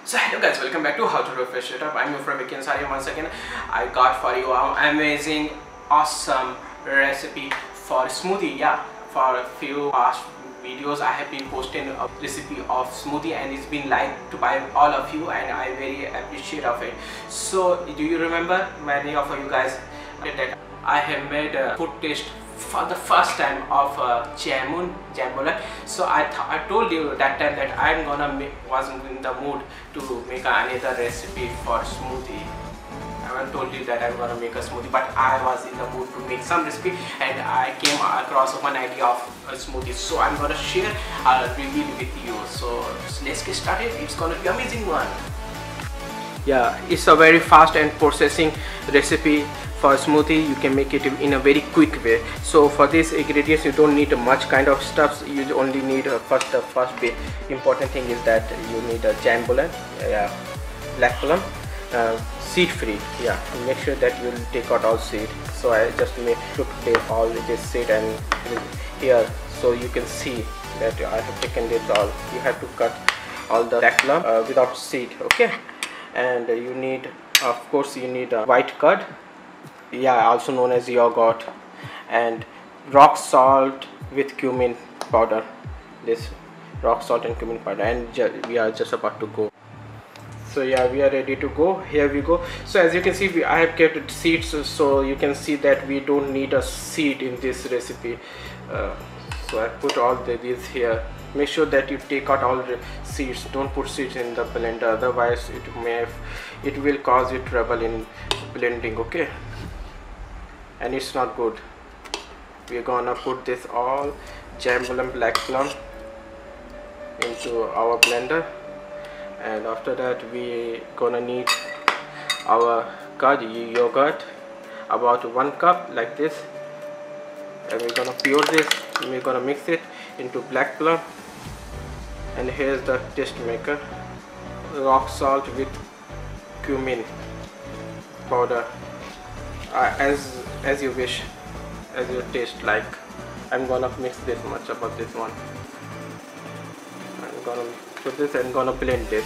So hello guys, welcome back to How to Refresh It Up. I'm your friend Vicky Ansari. Once again I got for you an amazing awesome recipe for smoothie. Yeah, for a few past videos I have been posting a recipe of smoothie and it's been liked by all of you and I very appreciate of it. So do you remember, many of you guys, that I have made a food taste for the first time of jambulan. So I told you that time that I'm gonna wasn't in the mood to make another recipe for smoothie. I haven't told you that I'm gonna make a smoothie, but I was in the mood to make some recipe and I came across one idea of a smoothie. So I'm gonna share a review with you. So let's get started. It's gonna be amazing one. Yeah, it's a very fast and processing recipe for smoothie. You can make it in a very quick way. So for these ingredients you don't need much kind of stuff. You only need the first bit important thing is that you need a jambulan, black plum, seed free. Yeah, make sure that you will take out all seed. So I just took all this seed and here, so you can see that I have taken it all. You have to cut all the black plum without seed. Okay, and you need, of course, you need a white curd, also known as yogurt, and rock salt with cumin powder. This rock salt and cumin powder, and we are just about to go. So yeah, we are ready to go. Here we go. So as you can see, I have kept seeds, so you can see that we don't need a seed in this recipe. So I put all these here. Make sure that you take out all the seeds. Don't put seeds in the blender, otherwise it will cause you trouble in blending. Okay, and it's not good. We're gonna put this all jambulan black plum into our blender, and after that we gonna need our curd, yogurt, about 1 cup like this, and we're gonna pure this. We're gonna mix it into black plum, and here's the taste maker, rock salt with cumin powder, as you wish, as your taste like. I'm gonna mix this much about this one. I'm gonna put this and gonna blend this.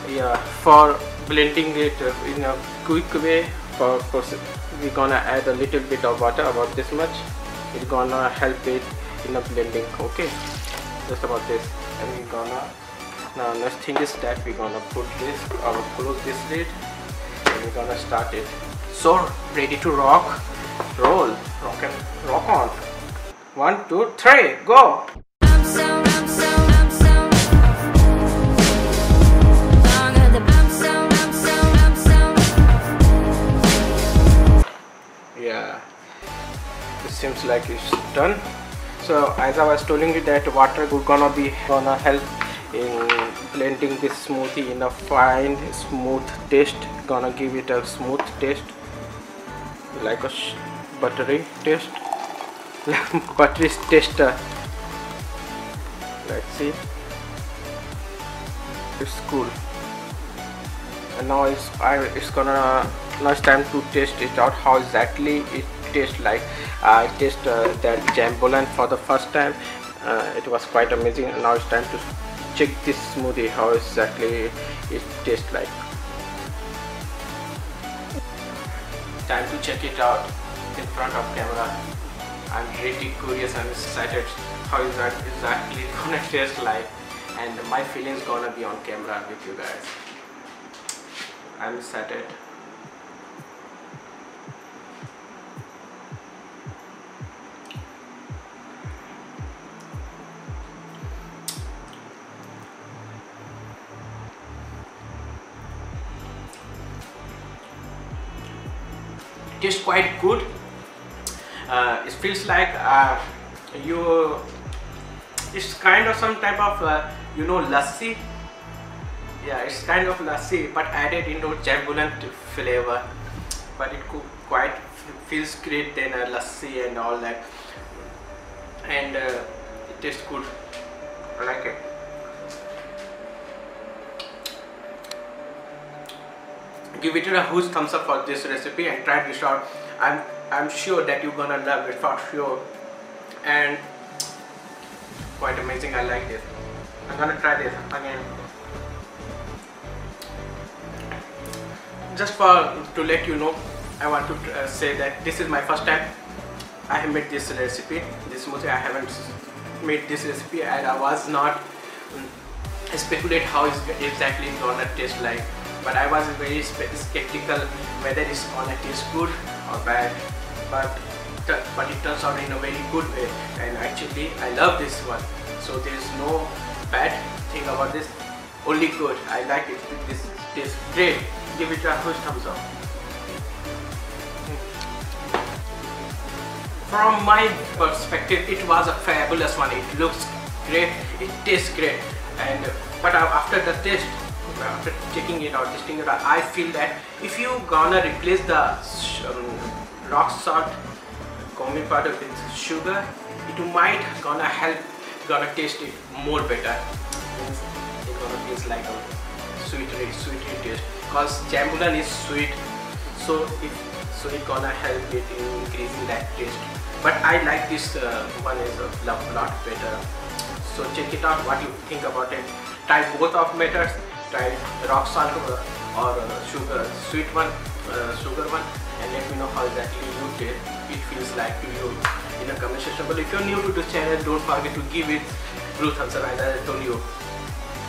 Yeah, for blending it in a quick way, we're gonna add a little bit of water, about this much. It's gonna help it in a blending. Okay, just about this. And we're gonna, now next thing is that we're gonna put this, close this lid, and we're gonna start it. So ready to rock, roll, rock on. 1, 2, 3, go. Yeah, this seems like it's done. So as I was telling you that water gonna help in blending this smoothie in a fine smooth taste, gonna give it a smooth taste, like a buttery taste, like buttery taste. Let's see, it's cool. And now it's time to taste it out, how exactly it tastes like. I tasted that jambulan for the first time. It was quite amazing, and now it's time to check this smoothie, how exactly it tastes like. Time to check it out in front of camera. I'm really curious and excited how is that exactly gonna taste like, and my feelings gonna be on camera with you guys. I'm excited. Tastes quite good. It feels like it's kind of some type of lassi. Yeah, it's kind of lassi but added into jambulan flavor, but it quite feels great than a lassi and all that, and it tastes good. I like it. Give it a huge thumbs up for this recipe and try this out. I'm sure that you're gonna love it for sure, and quite amazing. I like it. I'm gonna try this again. Just to let you know, I want to say that this is my first time I have made this recipe, this smoothie. I haven't made this recipe and I was not speculate how it's exactly gonna taste like, but I was very skeptical whether it's gonna taste good or bad, but it turns out in a very good way, and actually I love this one. So there's no bad thing about this, only good. I like it. This tastes great. Give it a huge thumbs up. From my perspective, it was a fabulous one. It looks great, it tastes great, and but after the taste, after checking it out, tasting it out, I feel that if you gonna replace the rock salt common powder with sugar, it might gonna help, gonna taste it more better. It's gonna taste like a sweet taste, because jambulan is sweet, so it's gonna help it in increasing that taste. But I like this one is a lot better. So check it out. What you think about it? Try both of methods. Try rock salt or sugar sweet one, sugar one, and let me know how exactly it feels like to you in the comment section. But if you're new to this channel, don't forget to give it blue thumbs up, as I told you.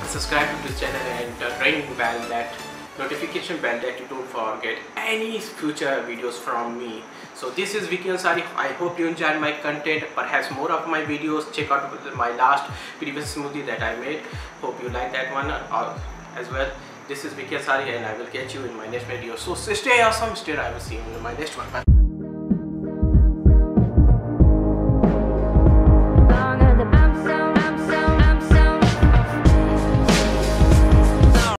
Subscribe to this channel and ring bell, that notification bell, that you don't forget any future videos from me. So this is Vicky Ansari. I hope you enjoyed my content, perhaps more of my videos. Check out my last previous smoothie that I made. Hope you like that one as well. This is Vicky Ansari and I will catch you in my next video. So stay awesome, I will see you in my next one. Bye.